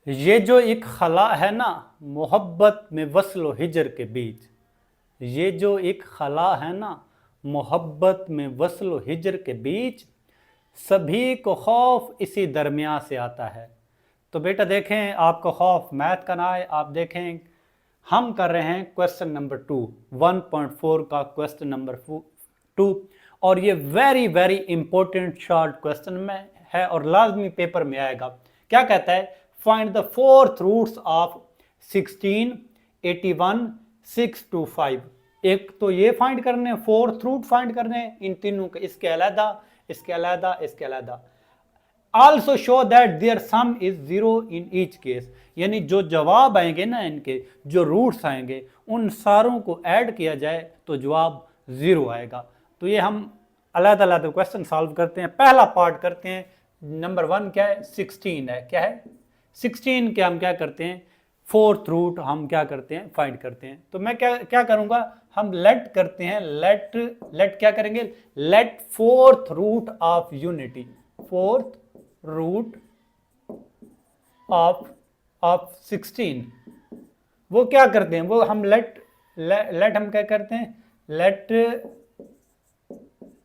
ये जो एक खला है ना मोहब्बत में वस्ल हिजर के बीच, ये जो एक खला है ना मोहब्बत में वस्ल हिजर के बीच, सभी को खौफ इसी दरमियान से आता है। तो बेटा देखें, आपको खौफ मैथ का ना आए, आप देखें हम कर रहे हैं क्वेश्चन नंबर 2, 1.4 का क्वेश्चन नंबर 2, और ये very very important short question में है और लाजमी पेपर में आएगा। क्या कहता है? Find the fourth roots of 16, 81, 625। एक तो ये फाइंड करने हैं, फोर्थ रूट फाइंड करने हैं इन तीनों के, इसके अलहदा, इसके अलहदा, इसके अलहदा। Also show that their sum is zero in each case, यानी जो जवाब आएंगे ना, इनके जो रूट्स आएंगे उन सारों को ऐड किया जाए तो जवाब जीरो आएगा। तो ये हम अलग अलग क्वेश्चन सॉल्व करते हैं। पहला पार्ट करते हैं, नंबर 1 क्या है? 16 है। क्या है? 16 के हम क्या करते हैं? फोर्थ रूट हम क्या करते हैं? फाइंड करते हैं। तो मैं क्या क्या करूंगा, हम लेट करते हैं, लेट क्या करेंगे? Let fourth root of unity, fourth root of 16, वो क्या करते हैं? वो हम लेट हम क्या करते हैं? लेट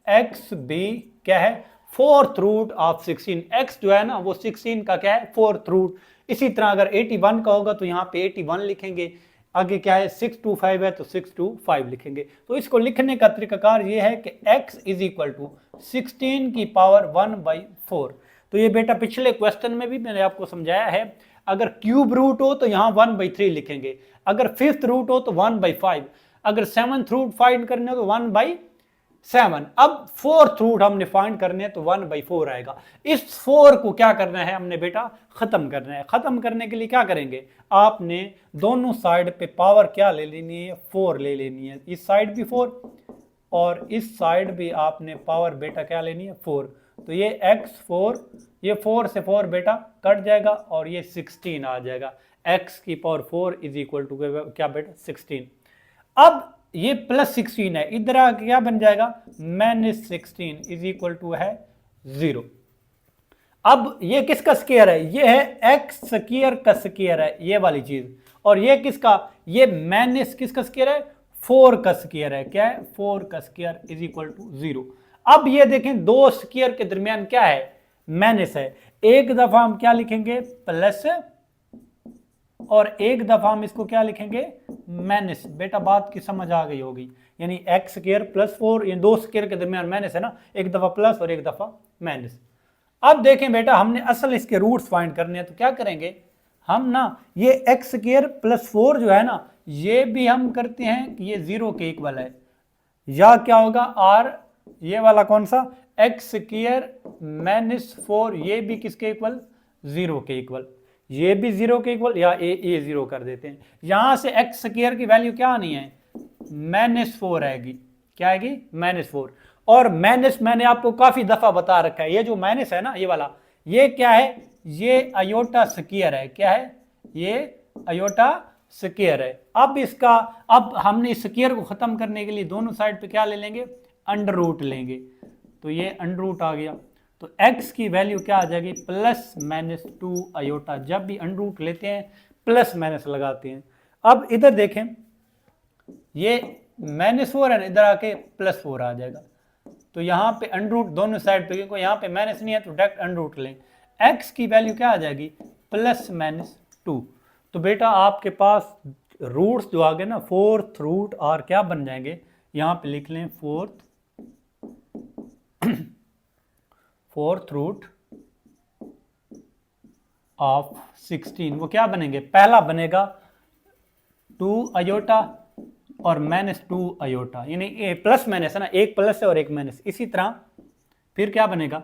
एक्स बी क्या है? Fourth root of 16। एक्स जो है ना वो 16 का क्या है? Fourth root. इसी तरह अगर 81 का होगा तो यहाँ पे 81 लिखेंगे। आगे क्या है? 625 है तो 625 लिखेंगे। तो इसको लिखने का तरीकाकार ये है कि x इज इक्वल टू 16 की पावर 1/4। तो ये बेटा पिछले क्वेश्चन में भी मैंने आपको समझाया है, अगर क्यूब रूट हो तो यहाँ 1/3 लिखेंगे, अगर फिफ्थ रूट हो तो 1/5, अगर सेवंथ रूट फाइंड करने हो तो 1/7। अब फोर्थ रूट हमने फाइंड करने हैं तो 1/4 आएगा। इस 4 को क्या करना है हमने बेटा? खत्म करना है। खत्म करने के लिए क्या करेंगे? आपने दोनों साइड पे पावर क्या ले लेनी है? 4 ले लेनी है। इस साइड भी 4 और इस साइड भी आपने पावर बेटा क्या लेनी है? 4। तो ये x4, ये 4 से 4 बेटा कट जाएगा और ये 16 आ जाएगा। x की पावर 4 इज इक्वल टू क्या बेटा? 16। अब ये प्लस 16 है, इधर आके क्या बन जाएगा? -16 इज इक्वल टू है 0। अब ये किसका स्क्वायर है? ये है एक्स स्क्वायर का स्क्वायर है, ये वाली चीज। और ये किसका? ये माइनस किसका स्क्वायर है? 4 का स्क्वायर है। क्या है? 4 का स्क्वायर इज इक्वल टू 0। अब ये देखें, दो स्क्वायर के दरमियान क्या है? माइनस है। एक दफा हम क्या लिखेंगे? प्लस, और एक दफा हम इसको क्या लिखेंगे? माइनस। बेटा बात की समझ आ गई होगी, यानी एक्स स्क्वायर प्लस 4, ये दो स्क्वायर के दरमियान माइनस है ना, एक दफा प्लस और एक दफा माइनस। अब देखें बेटा, हमने असल इसके रूट्स फाइंड करने हैं, तो क्या करेंगे हम ना, ये एक्स स्क्वायर प्लस 4 जो है ना, ये भी हम करते हैं कि ये 0 के इक्वल है, या क्या होगा? आर, ये वाला कौन सा? एक्स स्क्वायर -4, ये भी किसके इक्वल? 0 के इक्वल। ये भी 0 के इक्वल, या ए 0 कर देते हैं। यहां से एक्स स्क्वायर की वैल्यू क्या आनी है? -4 आएगी। क्या आएगी? -4। और माइनस मैंने आपको काफी दफा बता रखा है, ये जो माइनस है ना, ये वाला, ये क्या है? ये अयोटा स्क्वायर है। क्या है? ये अयोटा स्क्वायर है। अब इसका, अब हमने इस स्क्वायर को खत्म करने के लिए दोनों साइड पे क्या ले लेंगे? अंडर रूट लेंगे। तो ये अंडर रूट आ गया, तो x की वैल्यू क्या आ जाएगी? +-2 अयोटा। जब भी अंडर रूट लेते हैं प्लस माइनस लगाते हैं। अब इधर देखें, ये -4 है, इधर आके +4 आ जाएगा। तो यहाँ पे अंडर रूट दोनों साइड पे, क्योंकि यहाँ पे माइनस नहीं है तो डायरेक्ट अंडर रूट लें। x की वैल्यू क्या आ जाएगी? +-2। तो बेटा आपके पास रूट्स जो आ गए ना, फोर्थ रूट और क्या बन जाएंगे? यहाँ पे लिख लें फोर्थ रूट ऑफ 16। वो क्या बनेंगे? पहला बनेगा 2 अयोटा और -2 अयोटा, यानी प्लस माइनस है ना, एक प्लस है और एक माइनस। इसी तरह फिर क्या बनेगा?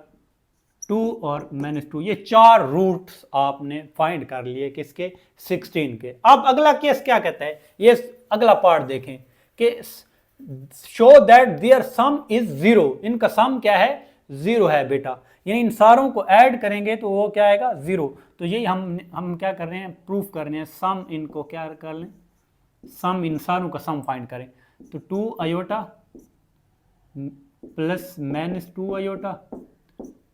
2 और -2। ये 4 रूट्स आपने फाइंड कर लिए किसके? 16 के। अब अगला केस क्या कहता है? ये अगला पार्ट देखें कि show that their sum is 0। इनका सम क्या है? 0 है बेटा, यानी इन सारों को ऐड करेंगे तो वो क्या आएगा? 0। तो यही हम क्या कर रहे हैं? प्रूफ कर रहे हैं। सम इनको क्या कर लें? सम इन सारों का सम फाइंड करें। तो 2 अयोटा प्लस -2 अयोटा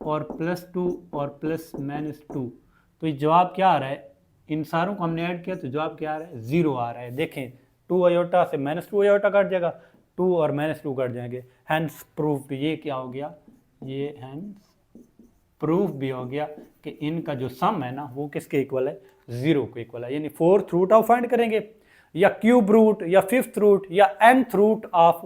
और +2 और +-2। तो ये जवाब क्या आ रहा है? इन सारों को हमने ऐड किया तो जवाब क्या आ रहा है, 0 आ रहा है। देखें 2 अयोटा से -2 अयोटा कट जाएगा, 2 और -2 कट जाएंगे, हैंस प्रूफ। ये क्या हो गया, ये हैंस प्रूफ भी हो गया कि इनका जो सम है ना वो किसके इक्वल है, 0 के इक्वल है। यानी फोर्थ रूट ऑफ फाइंड करेंगे या क्यूब रूट या फिफ्थ रूट या nth रूट ऑफ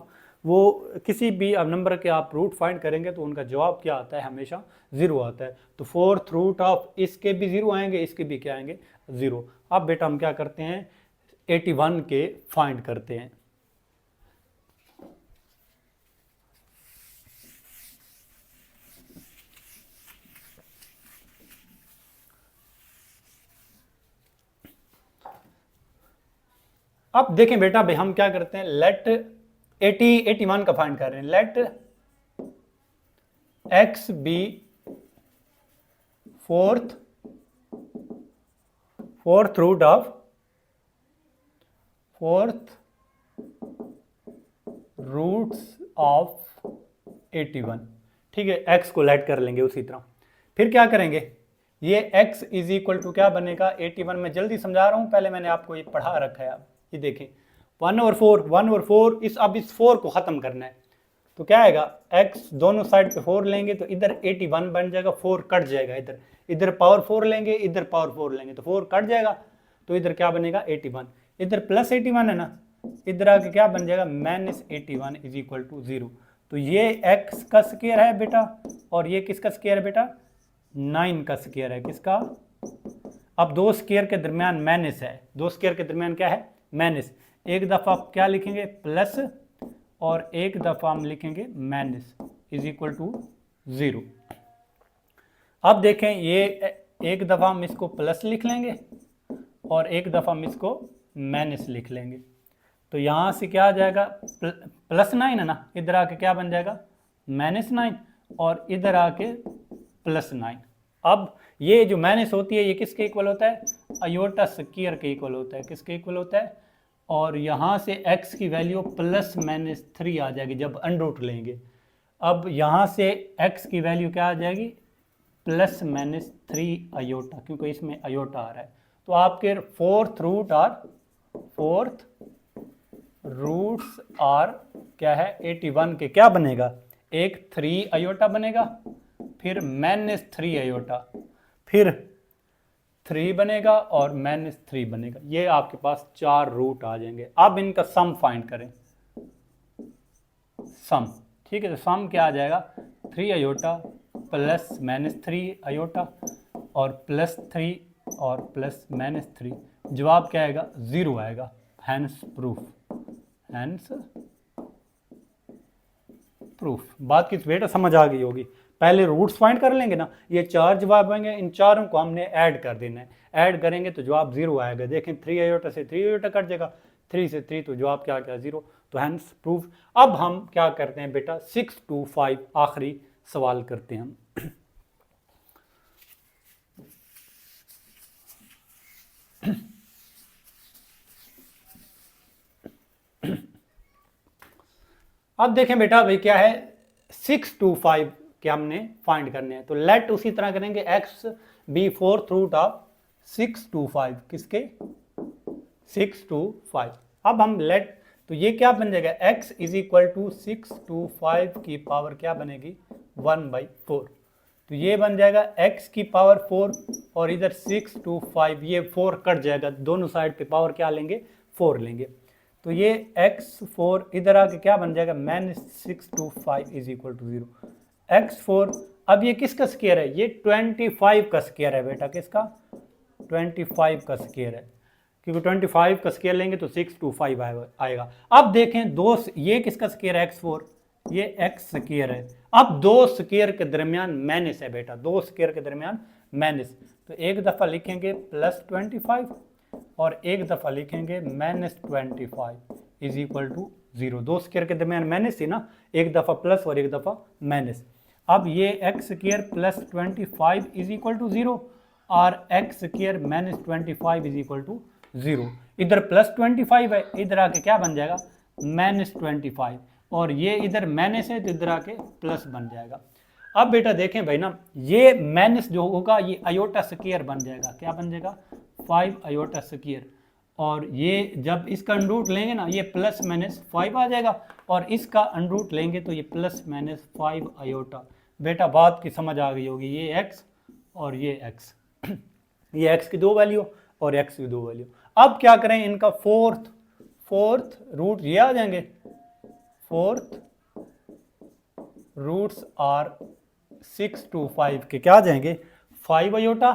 वो किसी भी अब नंबर के आप रूट फाइंड करेंगे तो उनका जवाब क्या आता है, हमेशा 0 आता है। तो फोर्थ रूट ऑफ इसके भी 0 आएंगे, इसके भी क्या आएंगे, 0। अब बेटा हम क्या करते हैं, 81 के फाइंड करते हैं। अब देखें बेटा भाई हम क्या करते हैं, लेट 81 का फाइंड कर रहे हैं, let x be fourth root of roots of 81। ठीक है, x को लेट कर लेंगे उसी तरह। फिर क्या करेंगे, ये x इज इक्वल टू क्या बनेगा, 81 में जल्दी समझा रहा हूं, पहले मैंने आपको ये पढ़ा रखा है। आप ये देखें 1/4 इस अब इस 4 को खत्म करना है तो क्या आएगा, x दोनों साइड पे 4 लेंगे तो इधर 81 बन जाएगा, 4 कट जाएगा, इधर पावर 4 लेंगे, इधर पावर 4 लेंगे तो 4 कट जाएगा, तो इधर क्या बनेगा 81, इधर प्लस 81 है ना, इधर आके क्या बन जाएगा -81 इज इक्वल टू 0। तो ये x का स्क्वायर है बेटा और ये किसका स्क्वायर है बेटा, 9 का स्क्वायर है। किसका, अब दो स्क्वायर के दरमियान माइनस है, दो स्क्वायर के दरमियान क्या है, माइनस। एक दफा आप क्या लिखेंगे प्लस और एक दफा हम लिखेंगे माइनस इज इक्वल टू 0। अब देखें ये एक दफा हम इसको प्लस लिख लेंगे और एक दफा हम इसको माइनस लिख लेंगे, तो यहां से क्या आ जाएगा, +9 है ना, इधर आके क्या बन जाएगा -9 और इधर आके +9। अब ये जो माइनस होती है ये किसके इक्वल होता है, अयोटा स्क्वायर के इक्वल होता है। किसके इक्वल होता है, और यहाँ से x की वैल्यू +-3 आ जाएगी जब अंडर लेंगे। अब यहाँ से x की वैल्यू क्या आ जाएगी, +-3 अयोटा, क्योंकि इसमें अयोटा आ रहा है। तो आपके फोर्थ रूट्स आर क्या है 81 के, क्या बनेगा, एक 3 अयोटा बनेगा, फिर -3 अयोटा, फिर 3 बनेगा और -3 बनेगा। ये आपके पास 4 रूट आ जाएंगे। अब इनका सम फाइंड करें, सम, ठीक है। तो सम क्या आ जाएगा, 3 अयोटा प्लस -3 अयोटा और +3 और +-3, जवाब क्या आएगा 0 आएगा। Hence proof. बात की बेटा समझ आ गई होगी। पहले रूट्स फाइंड कर लेंगे ना, ये 4 जवाब आएंगे, इन चारों को हमने ऐड कर देना है, ऐड करेंगे तो जवाब 0 आएगा। देखें 3 अयोटा से 3 अयोटा कट जाएगा, 3 से 3 तो जवाब क्या क्या 0, तो हैंस प्रूफ। अब हम क्या करते हैं बेटा 6 to 5 आखिरी सवाल करते हैं हम। अब देखें बेटा भाई क्या है 6 to 5 के हमने फाइंड करने हैं, तो लेट उसी तरह करेंगे x be fourth root of 6 to 5, किसके 6 to 5। अब हम लेट, तो ये क्या बन जाएगा x is equal to 6 to 5 की पावर क्या बनेगी 1/4, तो ये बन जाएगा x की पावर 4 और इधर 6 to 5, ये 4 कट जाएगा, दोनों साइड पे पावर क्या लेंगे 4 लेंगे, तो ये x4 इधर आके क्या बन जाएगा -6 to 5 is equal to 0। x4 अब ये किसका स्क्वायर है, ये 25 का स्क्वायर है बेटा, किसका 25 का स्क्वायर है, क्योंकि 25 का स्क्वायर लेंगे तो 6 to 5 आएगा। अब देखें दो, ये किसका स्क्वायर है x4, ये x स्क्वायर है। अब दो स्क्वायर के दरमियान माइनस है बेटा, दो स्क्वायर के दरमियान माइनस, तो एक दफा लिखेंगे +25 और एक दफा लिखेंगे -25 इज इक्वल टू 0। दो स्क्वायर के दरमियान माइनस थी ना, एक दफा प्लस और एक दफा माइनस। अब ये x square +25 is equal to 0 और x square -25 is equal to 0। इधर +25 है, इधर आके क्या बन जाएगा -25 और ये इधर माइनस है तो इधर आके प्लस बन जाएगा। अब बेटा देखें भाई ना, ये माइनस जो होगा ये अयोटा स्क्वायर बन जाएगा, क्या बन जाएगा 5 आयोटा स्क्वायर, और ये जब इसका अंडर रूट लेंगे ना ये प्लस माइनस 5 आ जाएगा, और इसका अंडर रूट लेंगे तो ये प्लस माइनस 5 आयोटा। बेटा बात की समझ आ गई होगी, ये x और ये x ये x की दो वैल्यू और x की दो वैल्यू। अब क्या करें, इनका फोर्थ रूट ये आ जाएंगे, फोर्थ रूट्स आर 6 to 5 के क्या आ जाएंगे, 5 आयोटा,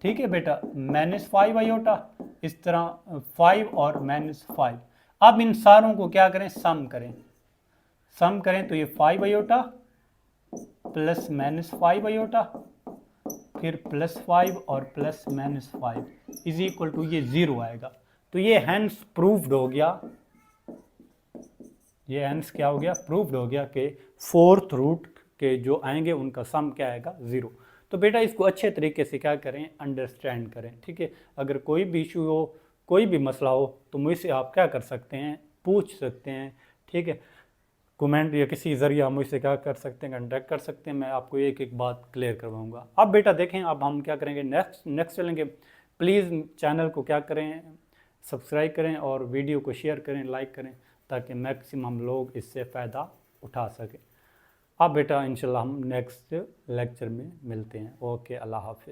ठीक है बेटा, माइनस 5 आयोटा, इस तरह 5 और माइनस 5। अब इन सारों को क्या करें, सम करें तो ये 5 आयोटा प्लस माइनस 5 आयोटा, फिर प्लस 5 और plus minus 5 is equal to ये 0 आएगा। तो ये हैंस प्रूव्ड हो गया, ये हैंस क्या हो गया, प्रूव्ड हो गया कि फोर्थ रूट के जो आएंगे उनका सम क्या आएगा, 0। तो बेटा इसको अच्छे तरीके से क्या करें, अंडरस्टैंड करें, ठीक है। अगर कोई भी इशू हो, कोई भी मसला हो तो मुझसे आप क्या कर सकते हैं, पूछ सकते हैं, ठीक है। कमेंट या किसी ज़रिए मुझसे क्या कर सकते हैं, कंटेक्ट कर सकते हैं, मैं आपको एक एक बात क्लियर करवाऊंगा। अब बेटा देखें, अब हम क्या करेंगे, नेक्स्ट चलेंगे। प्लीज़ चैनल को क्या करें, सब्सक्राइब करें और वीडियो को शेयर करें, लाइक करें, ताकि मैक्सिमम लोग इससे फ़ायदा उठा सकें। अब बेटा इंशाल्लाह हम नेक्स्ट लेक्चर में मिलते हैं। ओके, अल्लाह हाफ़िज़।